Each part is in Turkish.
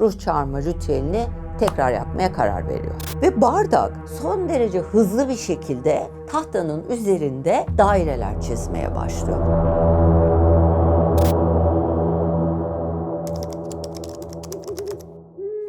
ruh çağırma ritüelini tekrar yapmaya karar veriyor. Ve bardak son derece hızlı bir şekilde tahtanın üzerinde daireler çizmeye başlıyor.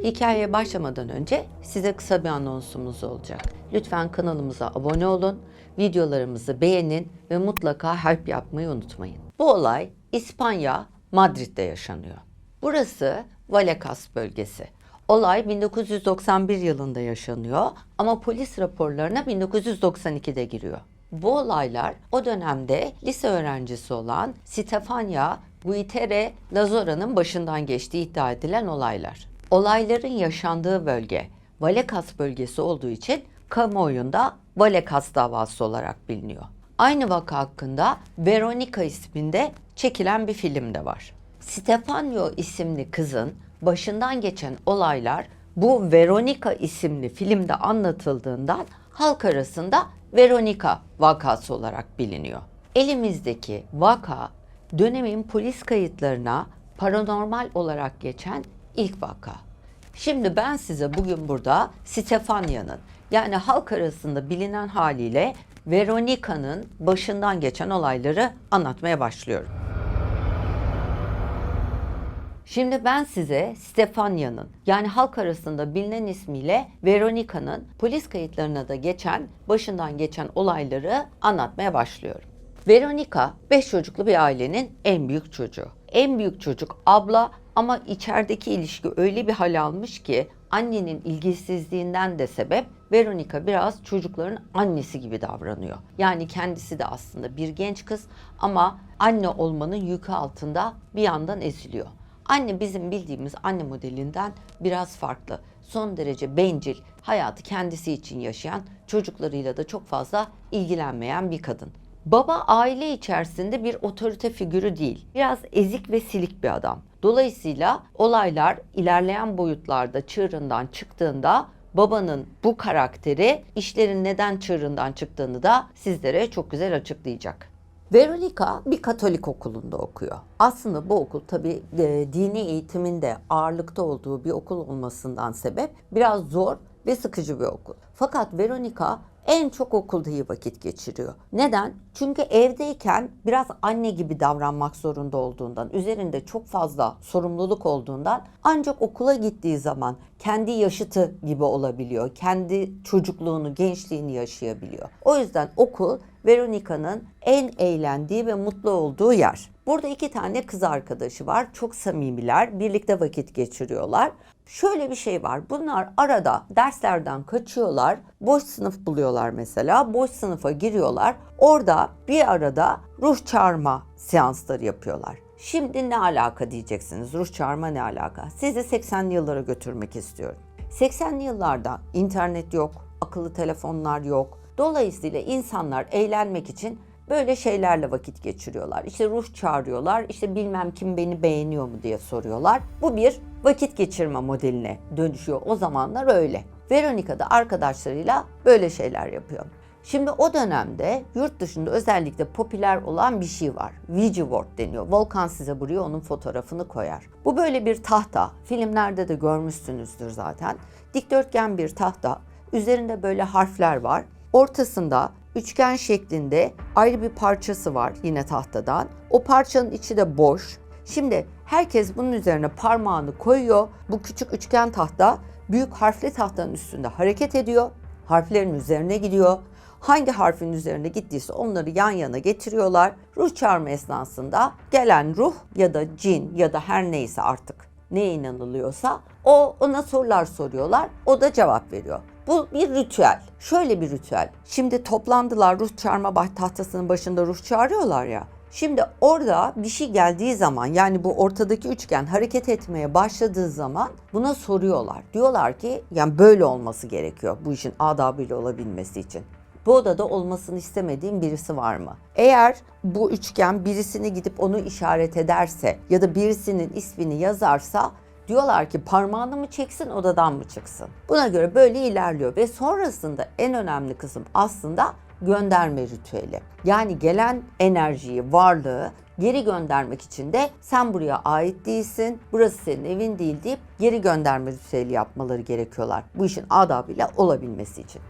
Hikayeye başlamadan önce size kısa bir anonsumuz olacak. Lütfen kanalımıza abone olun, videolarımızı beğenin ve mutlaka hype yapmayı unutmayın. Bu olay İspanya, Madrid'de yaşanıyor. Burası Vallecas bölgesi. Olay 1991 yılında yaşanıyor ama polis raporlarına 1992'de giriyor. Bu olaylar o dönemde lise öğrencisi olan Stefania Guitere Lazora'nın başından geçtiği iddia edilen olaylar. Olayların yaşandığı bölge Vallecas bölgesi olduğu için kamuoyunda Vallecas davası olarak biliniyor. Aynı vaka hakkında Veronica isminde çekilen bir film de var. Stefania isimli kızın başından geçen olaylar bu Veronica isimli filmde anlatıldığından halk arasında Veronica vakası olarak biliniyor. Elimizdeki vaka dönemin polis kayıtlarına paranormal olarak geçen ilk vaka. Şimdi ben size bugün burada Stefania'nın yani halk arasında bilinen haliyle Veronica'nın başından geçen olayları anlatmaya başlıyorum. Şimdi ben size Stefania'nın yani halk arasında bilinen ismiyle Veronica'nın polis kayıtlarına da geçen, başından geçen olayları anlatmaya başlıyorum. Veronica 5 çocuklu bir ailenin en büyük çocuğu. En büyük çocuk abla ama içerideki ilişki öyle bir hal almış ki annenin ilgisizliğinden de sebep Veronica biraz çocukların annesi gibi davranıyor. Yani kendisi de aslında bir genç kız ama anne olmanın yükü altında bir yandan eziliyor. Anne bizim bildiğimiz anne modelinden biraz farklı. Son derece bencil, hayatı kendisi için yaşayan, çocuklarıyla da çok fazla ilgilenmeyen bir kadın. Baba aile içerisinde bir otorite figürü değil. Biraz ezik ve silik bir adam. Dolayısıyla olaylar ilerleyen boyutlarda çığırından çıktığında babanın bu karakteri işlerin neden çığırından çıktığını da sizlere çok güzel açıklayacak. Veronica bir Katolik okulunda okuyor. Aslında bu okul tabii dini eğitimin de ağırlıkta olduğu bir okul olmasından sebep biraz zor ve sıkıcı bir okul. Fakat Veronica en çok okulda iyi vakit geçiriyor. Neden? Çünkü evdeyken biraz anne gibi davranmak zorunda olduğundan, üzerinde çok fazla sorumluluk olduğundan ancak okula gittiği zaman kendi yaşıtı gibi olabiliyor. Kendi çocukluğunu, gençliğini yaşayabiliyor. O yüzden okul Veronica'nın en eğlendiği ve mutlu olduğu yer. Burada 2 tane kız arkadaşı var. Çok samimiler. Birlikte vakit geçiriyorlar. Şöyle bir şey var. Bunlar arada derslerden kaçıyorlar. Boş sınıf buluyorlar mesela. Boş sınıfa giriyorlar. Orada bir arada ruh çağırma seansları yapıyorlar. Şimdi ne alaka diyeceksiniz? Ruh çağırma ne alaka? Sizi 80'li yıllara götürmek istiyorum. 80'li yıllarda internet yok, akıllı telefonlar yok. Dolayısıyla insanlar eğlenmek için böyle şeylerle vakit geçiriyorlar. İşte ruh çağırıyorlar, işte bilmem kim beni beğeniyor mu diye soruyorlar. Bu bir vakit geçirme modeline dönüşüyor. O zamanlar öyle. Veronica da arkadaşlarıyla böyle şeyler yapıyor. Şimdi o dönemde yurt dışında özellikle popüler olan bir şey var. Ouija board deniyor. Volkan size buraya onun fotoğrafını koyar. Bu böyle bir tahta. Filmlerde de görmüşsünüzdür zaten. Dikdörtgen bir tahta. Üzerinde böyle harfler var. Ortasında üçgen şeklinde ayrı bir parçası var yine tahtadan. O parçanın içi de boş. Şimdi herkes bunun üzerine parmağını koyuyor. Bu küçük üçgen tahta büyük harfli tahtanın üstünde hareket ediyor. Harflerin üzerine gidiyor. Hangi harfin üzerine gittiyse onları yan yana getiriyorlar. Ruh çağırma esnasında gelen ruh ya da cin ya da her neyse artık neye inanılıyorsa ona sorular soruyorlar. O da cevap veriyor. Bu bir ritüel. Şöyle bir ritüel. Şimdi toplandılar ruh çağırma tahtasının başında ruh çağırıyorlar ya. Şimdi orada bir şey geldiği zaman yani bu ortadaki üçgen hareket etmeye başladığı zaman buna soruyorlar. Diyorlar ki yani böyle olması gerekiyor bu işin adabıyla olabilmesi için. Bu odada olmasını istemediğim birisi var mı? Eğer bu üçgen birisini gidip onu işaret ederse ya da birisinin ismini yazarsa diyorlar ki parmağını mı çeksin odadan mı çıksın? Buna göre böyle ilerliyor ve sonrasında en önemli kısım aslında gönderme ritüeli. Yani gelen enerjiyi, varlığı geri göndermek için de sen buraya ait değilsin, burası senin evin değil deyip geri gönderme ritüeli yapmaları gerekiyorlar. Bu işin adabıyla olabilmesi için.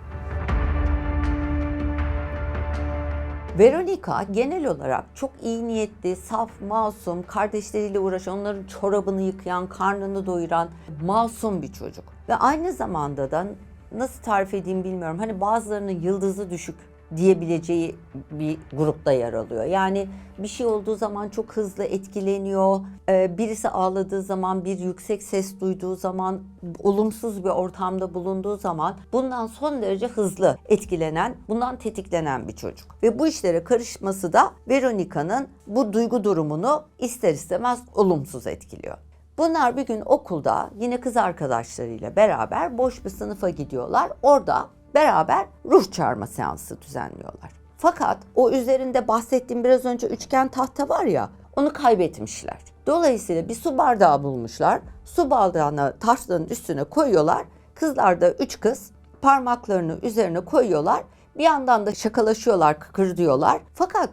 Veronica genel olarak çok iyi niyetli, saf, masum, kardeşleriyle uğraşan, onların çorabını yıkayan, karnını doyuran masum bir çocuk. Ve aynı zamanda da nasıl tarif edeyim bilmiyorum. Hani bazılarının yıldızı düşük diyebileceği bir grupta yer alıyor. Yani bir şey olduğu zaman çok hızlı etkileniyor. Birisi ağladığı zaman, bir yüksek ses duyduğu zaman, olumsuz bir ortamda bulunduğu zaman bundan son derece hızlı etkilenen, bundan tetiklenen bir çocuk. Ve bu işlere karışması da Veronica'nın bu duygu durumunu ister istemez olumsuz etkiliyor. Bunlar bir gün okulda yine kız arkadaşlarıyla beraber boş bir sınıfa gidiyorlar. Orada beraber ruh çağırma seansı düzenliyorlar. Fakat o üzerinde bahsettiğim biraz önce üçgen tahta var ya, onu kaybetmişler. Dolayısıyla bir su bardağı bulmuşlar. Su bardağını tahtanın üstüne koyuyorlar. Kızlar da 3 kız parmaklarını üzerine koyuyorlar. Bir yandan da şakalaşıyorlar, kıkırdıyorlar. Fakat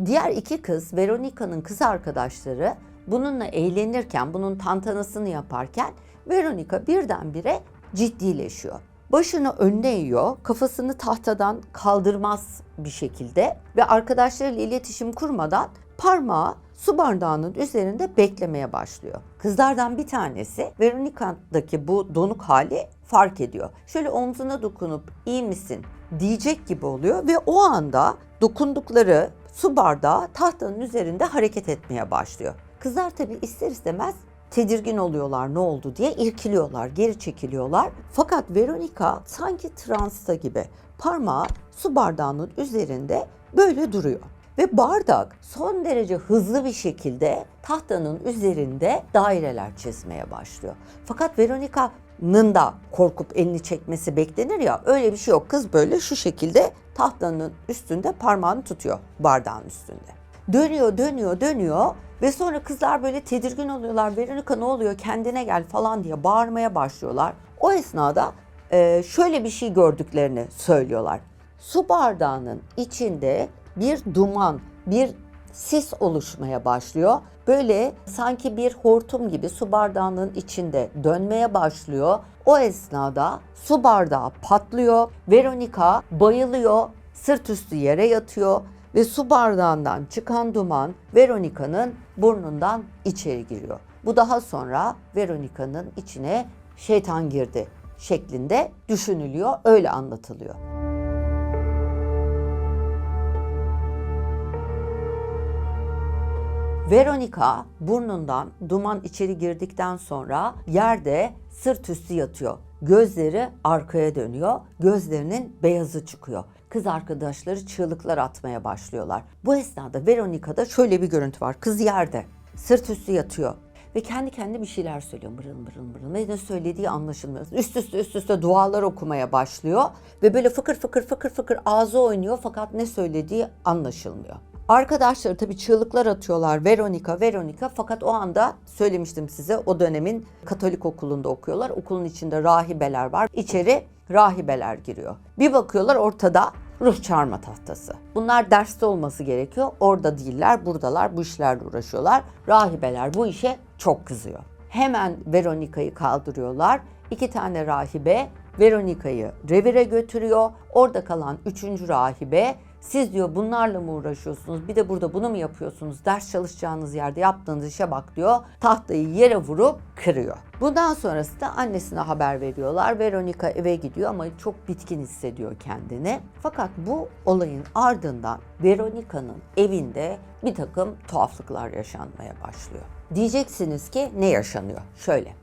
diğer 2 kız, Veronica'nın kız arkadaşları bununla eğlenirken, bunun tantanasını yaparken Veronica birdenbire ciddileşiyor. Başını önüne eğiyor, kafasını tahtadan kaldırmaz bir şekilde ve arkadaşlarıyla iletişim kurmadan parmağı su bardağının üzerinde beklemeye başlıyor. Kızlardan bir tanesi Veronica'daki bu donuk hali fark ediyor. Şöyle omzuna dokunup iyi misin diyecek gibi oluyor ve o anda dokundukları su bardağı tahtanın üzerinde hareket etmeye başlıyor. Kızlar tabii ister istemez tedirgin oluyorlar, ne oldu diye irkiliyorlar, geri çekiliyorlar. Fakat Veronica sanki transta gibi parmağı su bardağının üzerinde böyle duruyor. Ve bardak son derece hızlı bir şekilde tahtanın üzerinde daireler çizmeye başlıyor. Fakat Veronica'nın da korkup elini çekmesi beklenir ya, öyle bir şey yok. Kız böyle şu şekilde tahtanın üstünde parmağını tutuyor, bardağın üstünde. Dönüyor ve sonra kızlar böyle tedirgin oluyorlar. Veronica ne oluyor, kendine gel falan diye bağırmaya başlıyorlar. O esnada şöyle bir şey gördüklerini söylüyorlar. Su bardağının içinde bir duman, bir sis oluşmaya başlıyor. Böyle sanki bir hortum gibi su bardağının içinde dönmeye başlıyor. O esnada su bardağı patlıyor. Veronica bayılıyor, sırt üstü yere yatıyor. Ve su bardağından çıkan duman Veronica'nın burnundan içeri giriyor. Bu daha sonra Veronica'nın içine şeytan girdi şeklinde düşünülüyor, öyle anlatılıyor. Veronica burnundan duman içeri girdikten sonra yerde sırt üstü yatıyor. Gözleri arkaya dönüyor, gözlerinin beyazı çıkıyor. Kız arkadaşları çığlıklar atmaya başlıyorlar. Bu esnada Veronica'da şöyle bir görüntü var. Kız yerde, sırt üstü yatıyor ve kendi kendine bir şeyler söylüyor. Mırıl mırıl mırıl. Ne söylediği anlaşılmıyor. Üst üste dualar okumaya başlıyor ve böyle fıkır fıkır ağzı oynuyor fakat ne söylediği anlaşılmıyor. Arkadaşları tabii çığlıklar atıyorlar, Veronica, fakat o anda söylemiştim size, o dönemin Katolik okulunda okuyorlar. Okulun içinde rahibeler var. İçeri rahibeler giriyor. Bir bakıyorlar ortada ruh çağırma tahtası. Bunlar derste olması gerekiyor. Orada değiller, buradalar, bu işlerle uğraşıyorlar. Rahibeler bu işe çok kızıyor. Hemen Veronica'yı kaldırıyorlar. 2 tane rahibe Veronica'yı revire götürüyor. Orada kalan 3. rahibe, siz diyor bunlarla mı uğraşıyorsunuz, bir de burada bunu mu yapıyorsunuz, ders çalışacağınız yerde yaptığınız işe bak diyor, tahtayı yere vurup kırıyor. Bundan sonrası da annesine haber veriyorlar. Veronica eve gidiyor ama çok bitkin hissediyor kendini. Fakat bu olayın ardından Veronica'nın evinde bir takım tuhaflıklar yaşanmaya başlıyor. Diyeceksiniz ki ne yaşanıyor? Şöyle.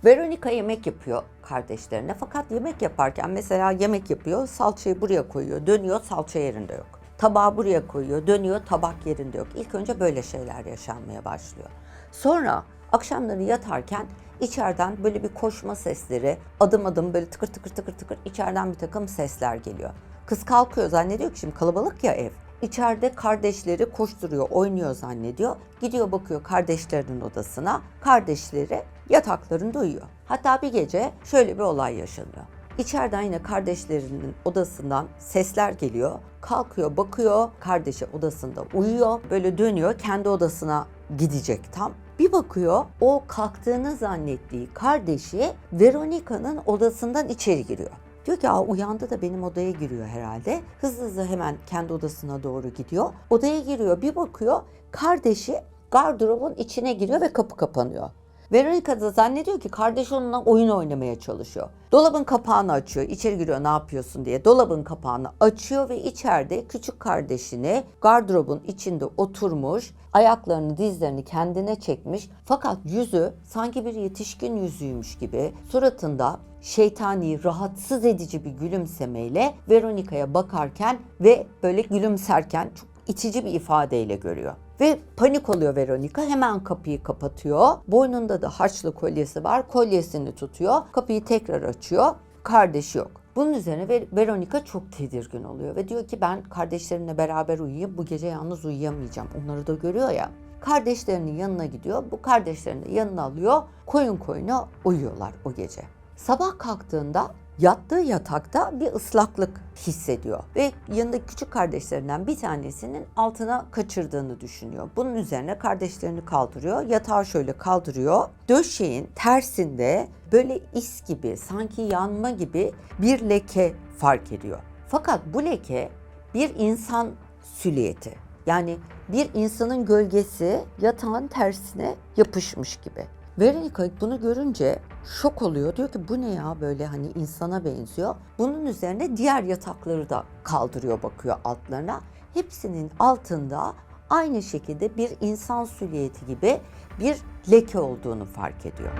Veronica yemek yapıyor kardeşlerine, fakat yemek yaparken mesela yemek yapıyor, salçayı buraya koyuyor, dönüyor, salça yerinde yok. Tabağı buraya koyuyor, dönüyor, tabak yerinde yok. İlk önce böyle şeyler yaşanmaya başlıyor. Sonra akşamları yatarken içeriden böyle bir koşma sesleri, adım adım böyle tıkır tıkır içeriden bir takım sesler geliyor. Kız kalkıyor, zannediyor ki şimdi kalabalık ya ev. İçeride kardeşleri koşturuyor, oynuyor zannediyor. Gidiyor bakıyor kardeşlerinin odasına. Kardeşleri yataklarında uyuyor. Hatta bir gece şöyle bir olay yaşanıyor. İçeriden yine kardeşlerinin odasından sesler geliyor. Kalkıyor, bakıyor, kardeşi odasında uyuyor. Böyle dönüyor, kendi odasına gidecek tam. Bir bakıyor, o kalktığını zannettiği kardeşi Veronica'nın odasından içeri giriyor. Diyor ki uyandı da benim odaya giriyor herhalde. Hızlı hızlı hemen kendi odasına doğru gidiyor. Odaya giriyor, bir bakıyor, kardeşi gardırobun içine giriyor ve kapı kapanıyor. Veronica da zannediyor ki kardeşi onunla oyun oynamaya çalışıyor. Dolabın kapağını açıyor, içeri giriyor ne yapıyorsun diye. Dolabın kapağını açıyor ve içeride küçük kardeşini gardırobun içinde oturmuş, ayaklarını dizlerini kendine çekmiş. Fakat yüzü sanki bir yetişkin yüzüymüş gibi suratında şeytani, rahatsız edici bir gülümsemeyle Veronica'ya bakarken ve böyle gülümserken çok itici bir ifadeyle görüyor. Ve panik oluyor Veronica. Hemen kapıyı kapatıyor. Boynunda da haçlı kolyesi var. Kolyesini tutuyor. Kapıyı tekrar açıyor. Kardeşi yok. Bunun üzerine Veronica çok tedirgin oluyor ve diyor ki ben kardeşlerimle beraber uyuyayım. Bu gece yalnız uyuyamayacağım. Onları da görüyor ya. Kardeşlerinin yanına gidiyor. Bu kardeşlerini yanına alıyor. Koyun koyuna uyuyorlar o gece. Sabah kalktığında yattığı yatakta bir ıslaklık hissediyor ve yanındaki küçük kardeşlerinden bir tanesinin altına kaçırdığını düşünüyor. Bunun üzerine kardeşlerini kaldırıyor, yatağı şöyle kaldırıyor. Döşeğin tersinde böyle is gibi, sanki yanma gibi bir leke fark ediyor. Fakat bu leke bir insan silüeti. Yani bir insanın gölgesi yatağın tersine yapışmış gibi. Veronica bunu görünce şok oluyor. Diyor ki bu ne ya, böyle hani insana benziyor. Bunun üzerine diğer yatakları da kaldırıyor, bakıyor altlarına. Hepsinin altında aynı şekilde bir insan silüeti gibi bir leke olduğunu fark ediyor.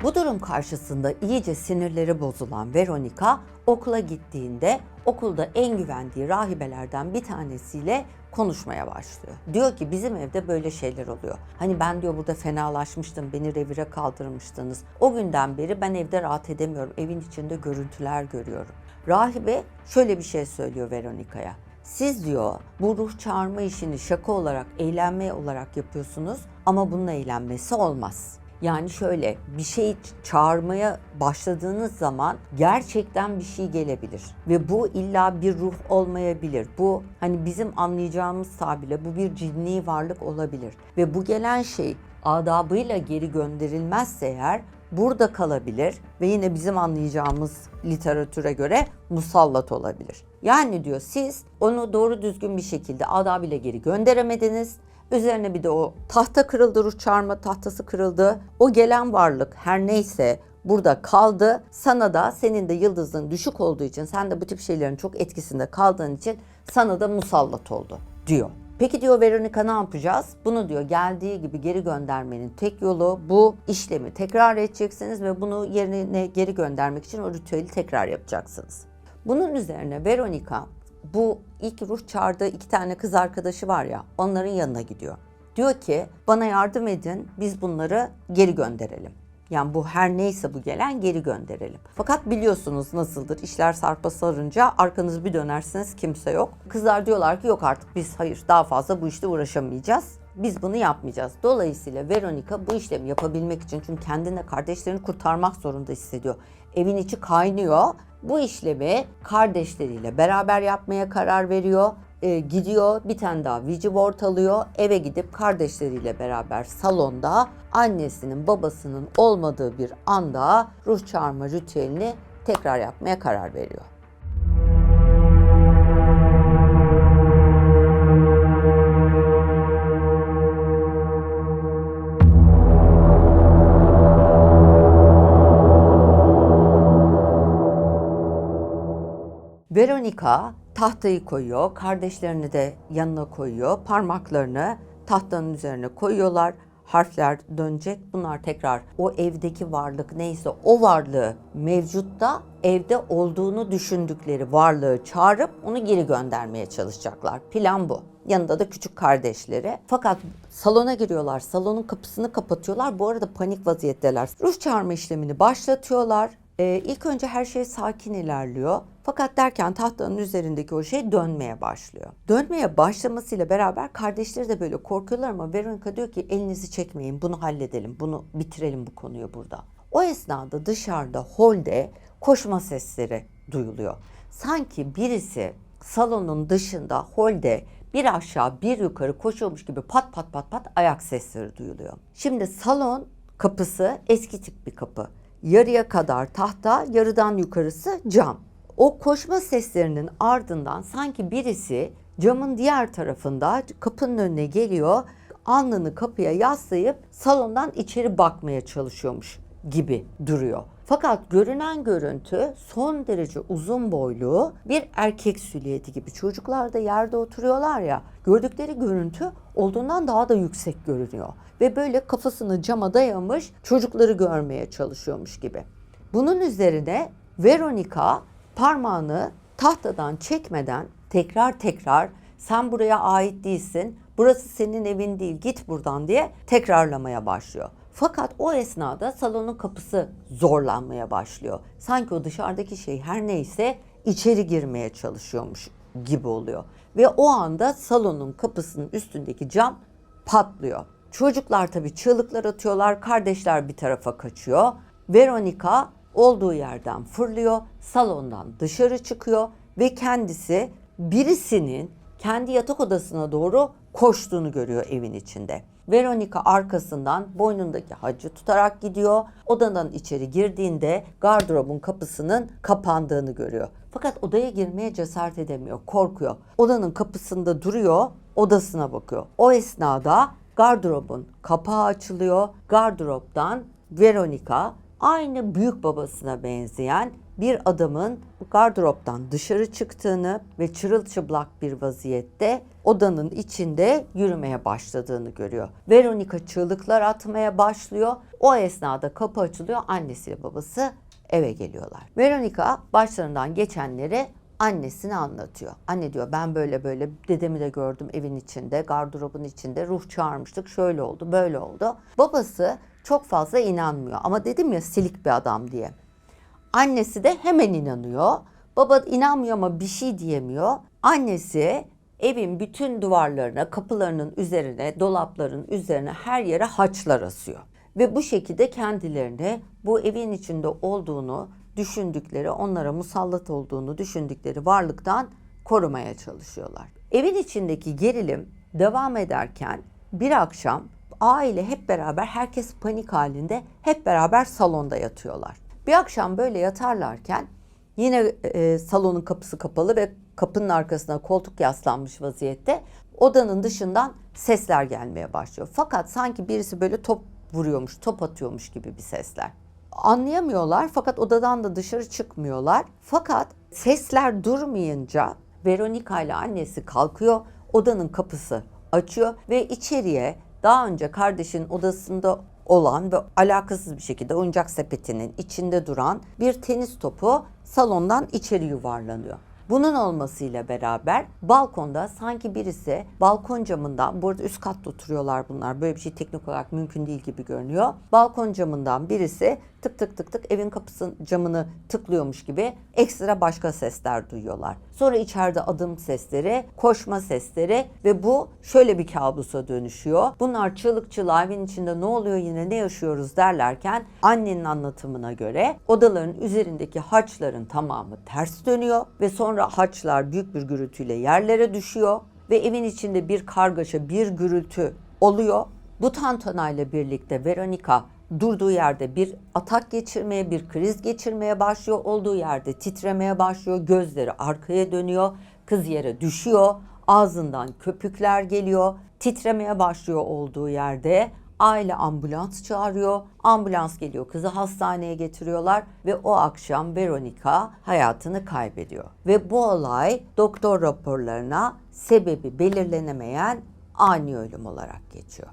Bu durum karşısında iyice sinirleri bozulan Veronica okula gittiğinde okulda en güvendiği rahibelerden bir tanesiyle konuşmaya başlıyor. Diyor ki bizim evde böyle şeyler oluyor. Hani ben diyor burada fenalaşmıştım, beni revire kaldırmıştınız. O günden beri ben evde rahat edemiyorum, evin içinde görüntüler görüyorum. Rahibe şöyle bir şey söylüyor Veronica'ya. Siz diyor bu ruh çağırma işini şaka olarak, eğlenme olarak yapıyorsunuz ama bunun eğlenmesi olmaz. Yani şöyle bir şey çağırmaya başladığınız zaman gerçekten bir şey gelebilir. Ve bu illa bir ruh olmayabilir. Bu hani bizim anlayacağımız tabirle bu bir cinni varlık olabilir. Ve bu gelen şey adabıyla geri gönderilmezse eğer burada kalabilir ve yine bizim anlayacağımız literatüre göre musallat olabilir. Yani diyor siz onu doğru düzgün bir şekilde adabıyla geri gönderemediniz. Üzerine bir de o tahta kırıldı, ruh çağırma tahtası kırıldı. O gelen varlık her neyse burada kaldı. Sana da senin de yıldızın düşük olduğu için, sen de bu tip şeylerin çok etkisinde kaldığın için sana da musallat oldu diyor. Peki diyor Veronica ne yapacağız? Bunu diyor geldiği gibi geri göndermenin tek yolu bu işlemi tekrar edeceksiniz ve bunu yerine geri göndermek için o ritüeli tekrar yapacaksınız. Bunun üzerine Veronica bu ilk ruh çağırdığı 2 tane kız arkadaşı var ya, onların yanına gidiyor. Diyor ki bana yardım edin, biz bunları geri gönderelim. Yani bu her neyse bu gelen geri gönderelim. Fakat biliyorsunuz nasıldır, işler sarpa sarınca arkanızı bir dönersiniz kimse yok. Kızlar diyorlar ki yok artık biz hayır daha fazla bu işte uğraşamayacağız. Biz bunu yapmayacağız. Dolayısıyla Veronica bu işlemi yapabilmek için, çünkü kendine kardeşlerini kurtarmak zorunda hissediyor. Evin içi kaynıyor. Bu işlemi kardeşleriyle beraber yapmaya karar veriyor. Gidiyor bir tane daha Ouija board alıyor. Eve gidip kardeşleriyle beraber salonda annesinin babasının olmadığı bir anda ruh çağırma ritüelini tekrar yapmaya karar veriyor. Veronica tahtayı koyuyor, kardeşlerini de yanına koyuyor, parmaklarını tahtanın üzerine koyuyorlar, harfler dönecek, bunlar tekrar o evdeki varlık neyse o varlığı mevcutta evde olduğunu düşündükleri varlığı çağırıp onu geri göndermeye çalışacaklar. Plan bu. Yanında da küçük kardeşleri. Fakat salona giriyorlar, salonun kapısını kapatıyorlar. Bu arada panik vaziyetteler. Ruh çağırma işlemini başlatıyorlar. İlk önce her şey sakin ilerliyor. Fakat derken tahtanın üzerindeki o şey dönmeye başlıyor. Dönmeye başlamasıyla beraber kardeşleri de böyle korkuyorlar ama Veronica diyor ki elinizi çekmeyin, bunu halledelim, bunu bitirelim bu konuyu burada. O esnada dışarıda holde koşma sesleri duyuluyor. Sanki birisi salonun dışında holde bir aşağı bir yukarı koşuyormuş gibi pat pat pat pat ayak sesleri duyuluyor. Şimdi salon kapısı eski tip bir kapı. Yarıya kadar tahta, yarıdan yukarısı cam. O koşma seslerinin ardından sanki birisi camın diğer tarafında kapının önüne geliyor, alnını kapıya yaslayıp salondan içeri bakmaya çalışıyormuş gibi duruyor. Fakat görünen görüntü son derece uzun boylu bir erkek silüeti gibi. Çocuklar da yerde oturuyorlar ya, gördükleri görüntü olduğundan daha da yüksek görünüyor. Ve böyle kafasını cama dayamış çocukları görmeye çalışıyormuş gibi. Bunun üzerine Veronica parmağını tahtadan çekmeden tekrar sen buraya ait değilsin, burası senin evin değil, git buradan diye tekrarlamaya başlıyor. Fakat o esnada salonun kapısı zorlanmaya başlıyor. Sanki o dışarıdaki şey her neyse içeri girmeye çalışıyormuş gibi oluyor. Ve o anda salonun kapısının üstündeki cam patlıyor. Çocuklar tabii çığlıklar atıyorlar, kardeşler bir tarafa kaçıyor. Veronica olduğu yerden fırlıyor, salondan dışarı çıkıyor ve kendisi birisinin kendi yatak odasına doğru koştuğunu görüyor evin içinde. Veronica arkasından boynundaki hacı tutarak gidiyor. Odadan içeri girdiğinde gardırobun kapısının kapandığını görüyor. Fakat odaya girmeye cesaret edemiyor, korkuyor. Odanın kapısında duruyor, odasına bakıyor. O esnada gardırobun kapağı açılıyor. Gardıroptan Veronica aynı büyük babasına benzeyen bir adamın gardıroptan dışarı çıktığını ve çırılçıplak bir vaziyette odanın içinde yürümeye başladığını görüyor. Veronica çığlıklar atmaya başlıyor. O esnada kapı açılıyor. Annesiyle babası eve geliyorlar. Veronica başlarından geçenleri annesine anlatıyor. Anne diyor, ben böyle dedemi de gördüm evin içinde, gardırobun içinde, ruh çağırmıştık, şöyle oldu, böyle oldu. Babası çok fazla inanmıyor ama dedim ya silik bir adam diye. Annesi de hemen inanıyor. Baba inanmıyor ama bir şey diyemiyor. Annesi evin bütün duvarlarına, kapılarının üzerine, dolapların üzerine her yere haçlar asıyor. Ve bu şekilde kendilerini bu evin içinde olduğunu düşündükleri, onlara musallat olduğunu düşündükleri varlıktan korumaya çalışıyorlar. Evin içindeki gerilim devam ederken bir akşam aile hep beraber, herkes panik halinde, hep beraber salonda yatıyorlar. Bir akşam böyle yatarlarken yine salonun kapısı kapalı ve kapının arkasına koltuk yaslanmış vaziyette odanın dışından sesler gelmeye başlıyor. Fakat sanki birisi böyle top vuruyormuş, top atıyormuş gibi bir sesler. Anlayamıyorlar fakat odadan da dışarı çıkmıyorlar. Fakat sesler durmayınca Veronica ile annesi kalkıyor, odanın kapısı açıyor ve içeriye daha önce kardeşinin odasında olan ve alakasız bir şekilde oyuncak sepetinin içinde duran bir tenis topu salondan içeri yuvarlanıyor. Bunun olmasıyla beraber balkonda sanki birisi balkon camından, bu arada üst katta oturuyorlar bunlar, böyle bir şey teknik olarak mümkün değil gibi görünüyor. Balkon camından birisi tık tık tık tık evin kapısının camını tıklıyormuş gibi ekstra başka sesler duyuyorlar. Sonra içeride adım sesleri, koşma sesleri ve bu şöyle bir kabusa dönüşüyor. Bunlar çığlık çığlığa evin içinde ne oluyor yine, ne yaşıyoruz derlerken annenin anlatımına göre odaların üzerindeki haçların tamamı ters dönüyor ve sonra haçlar büyük bir gürültüyle yerlere düşüyor ve evin içinde bir kargaşa, bir gürültü oluyor. Bu tantanayla birlikte Veronica durduğu yerde bir atak geçirmeye, bir kriz geçirmeye başlıyor. Olduğu yerde titremeye başlıyor. Gözleri arkaya dönüyor. Kız yere düşüyor. Ağzından köpükler geliyor. Titremeye başlıyor olduğu yerde. Aile ambulans çağırıyor. Ambulans geliyor. Kızı hastaneye getiriyorlar ve o akşam Veronica hayatını kaybediyor. Ve bu olay doktor raporlarına sebebi belirlenemeyen ani ölüm olarak geçiyor.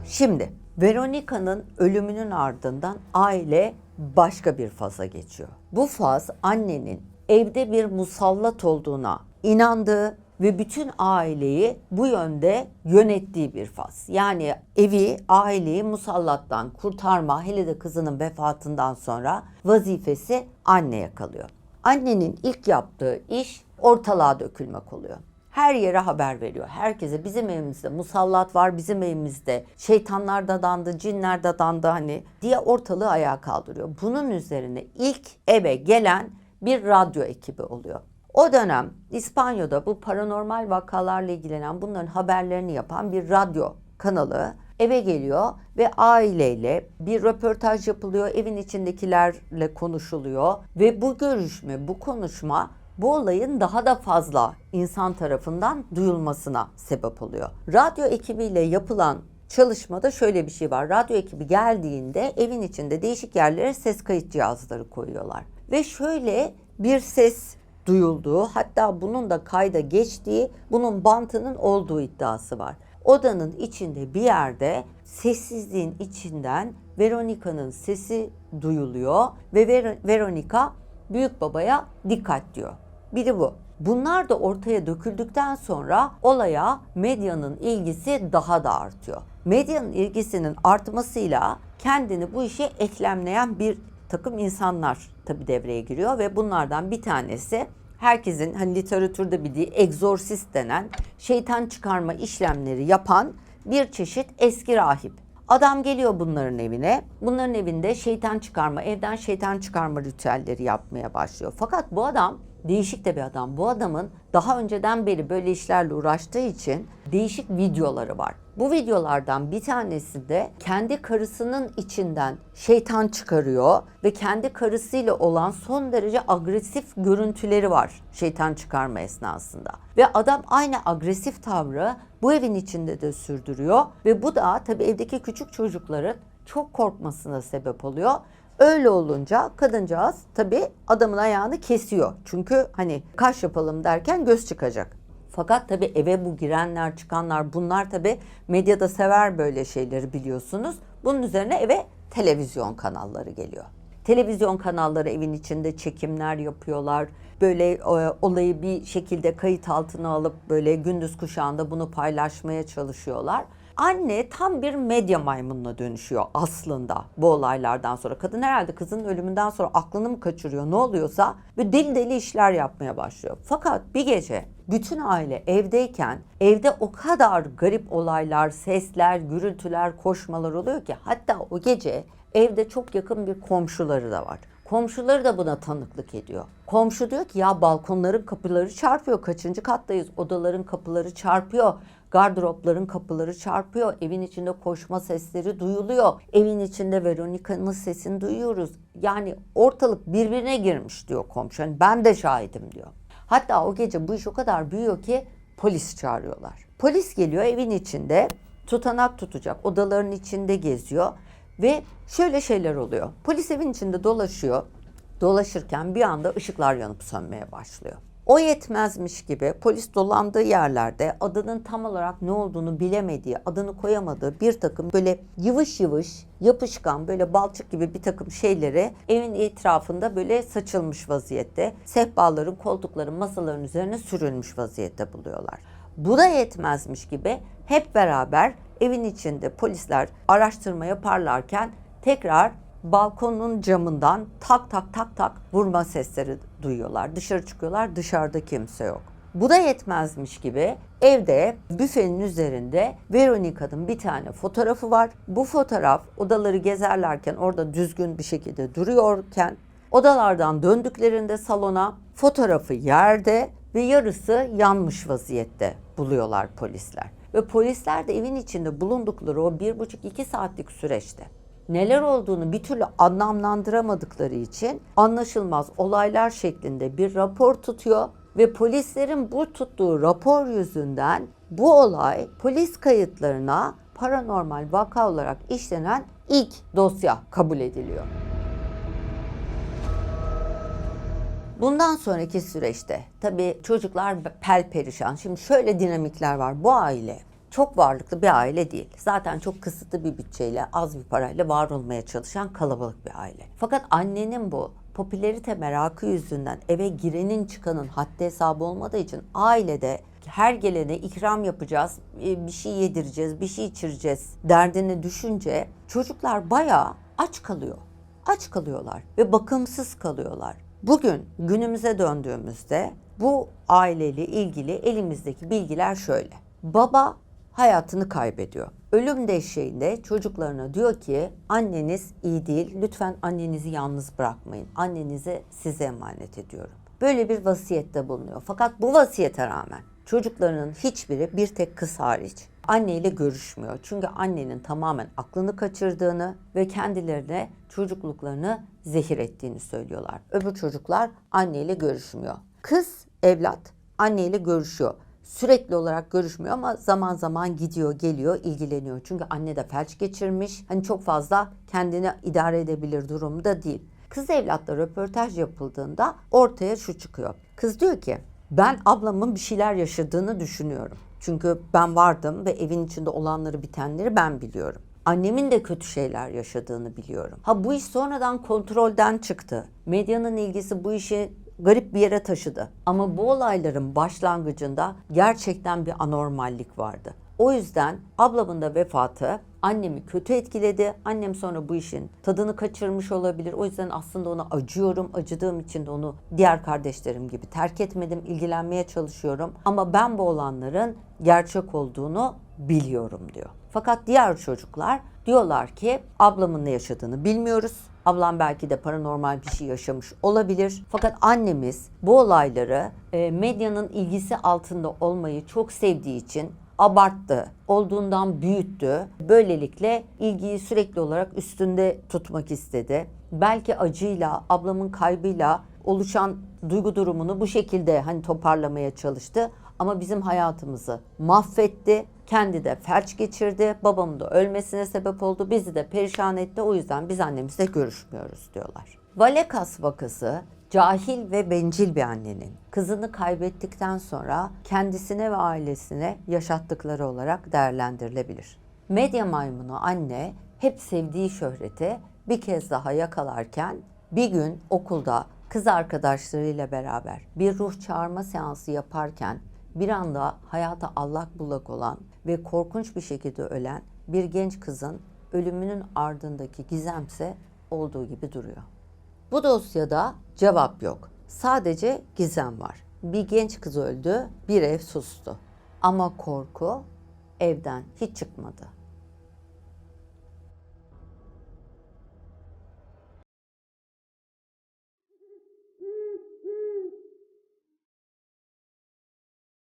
Şimdi Veronica'nın ölümünün ardından aile başka bir faza geçiyor. Bu faz annenin evde bir musallat olduğuna inandığı ve bütün aileyi bu yönde yönettiği bir faz. Yani evi, aileyi musallattan kurtarma, hele de kızının vefatından sonra vazifesi anneye kalıyor. Annenin ilk yaptığı iş ortalığa dökülmek oluyor. her yere haber veriyor. Herkese bizim evimizde musallat var, bizim evimizde şeytanlar dadandı, cinler dadandı hani diye ortalığı ayağa kaldırıyor. Bunun üzerine ilk eve gelen bir radyo ekibi oluyor. O dönem İspanya'da bu paranormal vakalarla ilgilenen bunların haberlerini yapan bir radyo kanalı eve geliyor ve aileyle bir röportaj yapılıyor, evin içindekilerle konuşuluyor ve bu görüşme, bu konuşma bu olayın daha da fazla insan tarafından duyulmasına sebep oluyor. Radyo ekibiyle yapılan çalışmada şöyle bir şey var. Radyo ekibi geldiğinde evin içinde değişik yerlere ses kayıt cihazları koyuyorlar. Ve şöyle bir ses duyulduğu, hatta bunun da kayda geçtiği, bunun bantının olduğu iddiası var. Odanın içinde bir yerde sessizliğin içinden Veronica'nın sesi duyuluyor ve Veronica büyük babaya dikkat diyor. Biri bu. Bunlar da ortaya döküldükten sonra olaya medyanın ilgisi daha da artıyor. Medyanın ilgisinin artmasıyla kendini bu işe eklemleyen bir takım insanlar tabii devreye giriyor ve bunlardan bir tanesi herkesin hani literatürde bildiği egzorsist denen şeytan çıkarma işlemleri yapan bir çeşit eski rahip. Adam geliyor bunların evine. Bunların evinde şeytan çıkarma, evden şeytan çıkarma ritüelleri yapmaya başlıyor. Fakat bu adam değişik de bir adam. Bu adamın daha önceden beri böyle işlerle uğraştığı için değişik videoları var. Bu videolardan bir tanesi de kendi karısının içinden şeytan çıkarıyor ve kendi karısıyla olan son derece agresif görüntüleri var şeytan çıkarma esnasında. Ve adam aynı agresif tavrı bu evin içinde de sürdürüyor ve bu da tabii evdeki küçük çocukların çok korkmasına sebep oluyor. Öyle olunca kadıncağız tabii adamın ayağını kesiyor. Çünkü hani kaş yapalım derken göz çıkacak. Fakat tabii eve bu girenler çıkanlar bunlar tabii medyada sever böyle şeyleri biliyorsunuz. Bunun üzerine eve televizyon kanalları geliyor. Televizyon kanalları evin içinde çekimler yapıyorlar. Böyle olayı bir şekilde kayıt altına alıp böyle gündüz kuşağında bunu paylaşmaya çalışıyorlar. Anne tam bir medya maymununa dönüşüyor aslında bu olaylardan sonra. Kadın herhalde kızının ölümünden sonra aklını mı kaçırıyor ne oluyorsa ve deli deli işler yapmaya başlıyor. Fakat bir gece bütün aile evdeyken evde o kadar garip olaylar, sesler, gürültüler, koşmalar oluyor ki hatta o gece evde çok yakın bir komşuları da var. Komşuları da buna tanıklık ediyor. Komşu diyor ki ya balkonların kapıları çarpıyor. Kaçıncı kattayız? Odaların kapıları çarpıyor. Gardıropların kapıları çarpıyor. Evin içinde koşma sesleri duyuluyor. Evin içinde Veronica'nın sesini duyuyoruz. Yani ortalık birbirine girmiş diyor komşu. Yani ben de şahidim diyor. Hatta o gece bu iş o kadar büyüyor ki polis çağırıyorlar. Polis geliyor evin içinde tutanak tutacak. Odaların içinde geziyor. Ve şöyle şeyler oluyor. Polis evin içinde dolaşıyor. Dolaşırken bir anda ışıklar yanıp sönmeye başlıyor. O yetmezmiş gibi polis dolandığı yerlerde adının tam olarak ne olduğunu bilemediği, adını koyamadığı bir takım böyle yıvış yıvış, yapışkan böyle balçık gibi bir takım şeyleri evin etrafında böyle saçılmış vaziyette. Sehpaların, koltukların, masaların üzerine sürülmüş vaziyette buluyorlar. Bu da yetmezmiş gibi hep beraber evin içinde polisler araştırma yaparlarken tekrar balkonun camından tak tak tak tak vurma sesleri duyuyorlar. Dışarı çıkıyorlar, dışarıda kimse yok. Bu da yetmezmiş gibi evde büfenin üzerinde Veronica'nın bir tane fotoğrafı var. Bu fotoğraf odaları gezerlerken orada düzgün bir şekilde duruyorken odalardan döndüklerinde salona fotoğrafı yerde ve yarısı yanmış vaziyette buluyorlar polisler. Ve polisler de evin içinde bulundukları o 1,5-2 saatlik süreçte neler olduğunu bir türlü anlamlandıramadıkları için anlaşılmaz olaylar şeklinde bir rapor tutuyor ve polislerin bu tuttuğu rapor yüzünden bu olay polis kayıtlarına paranormal vaka olarak işlenen ilk dosya kabul ediliyor. Bundan sonraki süreçte tabii çocuklar perişan. Şimdi şöyle dinamikler var. Bu aile çok varlıklı bir aile değil. Zaten çok kısıtlı bir bütçeyle, az bir parayla var olmaya çalışan kalabalık bir aile. Fakat annenin bu popülerite merakı yüzünden eve girenin çıkanın haddi hesabı olmadığı için ailede her gelene ikram yapacağız, bir şey yedireceğiz, bir şey içireceğiz derdine düşünce çocuklar bayağı aç kalıyor. Aç kalıyorlar ve bakımsız kalıyorlar. Bugün günümüze döndüğümüzde Bu aileyle ilgili elimizdeki bilgiler şöyle. Baba hayatını kaybediyor. Ölüm döşeğinde çocuklarına diyor ki anneniz iyi değil, lütfen annenizi yalnız bırakmayın. Annenizi size emanet ediyorum. Böyle bir vasiyette bulunuyor. Fakat bu vasiyete rağmen çocuklarının hiçbiri, bir tek kız hariç, anneyle görüşmüyor. Çünkü annenin tamamen aklını kaçırdığını ve kendilerine çocukluklarını zehir ettiğini söylüyorlar. Öbür çocuklar anneyle görüşmüyor. Kız evlat anneyle görüşüyor. Sürekli olarak görüşmüyor ama zaman zaman gidiyor, geliyor, ilgileniyor. Çünkü anne de felç geçirmiş. Hani çok fazla kendini idare edebilir durumda değil. Kız evlatla röportaj yapıldığında ortaya şu çıkıyor. Kız diyor ki ben ablamın bir şeyler yaşadığını düşünüyorum. Çünkü ben vardım ve evin içinde olanları bitenleri ben biliyorum. Annemin de kötü şeyler yaşadığını biliyorum. Ha bu iş sonradan kontrolden çıktı. Medyanın ilgisi bu işi garip bir yere taşıdı. Ama bu olayların başlangıcında gerçekten bir anormallik vardı. O yüzden ablamın da vefatı annemi kötü etkiledi. Annem sonra bu işin tadını kaçırmış olabilir. O yüzden aslında ona acıyorum. Acıdığım için de onu diğer kardeşlerim gibi terk etmedim. İlgilenmeye çalışıyorum. Ama ben bu olanların gerçek olduğunu biliyorum diyor. Fakat diğer çocuklar diyorlar ki ablamın ne yaşadığını bilmiyoruz. Ablam belki de paranormal bir şey yaşamış olabilir. Fakat annemiz bu olayları medyanın ilgisi altında olmayı çok sevdiği için abarttı, olduğundan büyüttü. Böylelikle ilgiyi sürekli olarak üstünde tutmak istedi. Belki acıyla, ablamın kaybıyla oluşan duygu durumunu bu şekilde hani toparlamaya çalıştı. Ama bizim hayatımızı mahvetti. Kendi de felç geçirdi. Babamın da ölmesine sebep oldu. Bizi de perişan etti. O yüzden biz annemizle görüşmüyoruz diyorlar. Valekas vakası cahil ve bencil bir annenin kızını kaybettikten sonra kendisine ve ailesine yaşattıkları olarak değerlendirilebilir. Medya maymunu anne hep sevdiği şöhreti bir kez daha yakalarken bir gün okulda kız arkadaşlarıyla beraber bir ruh çağırma seansı yaparken bir anda hayata allak bullak olan ve korkunç bir şekilde ölen bir genç kızın ölümünün ardındaki gizemse olduğu gibi duruyor. Bu dosyada cevap yok. Sadece gizem var. Bir genç kız öldü, bir ev sustu. Ama korku evden hiç çıkmadı.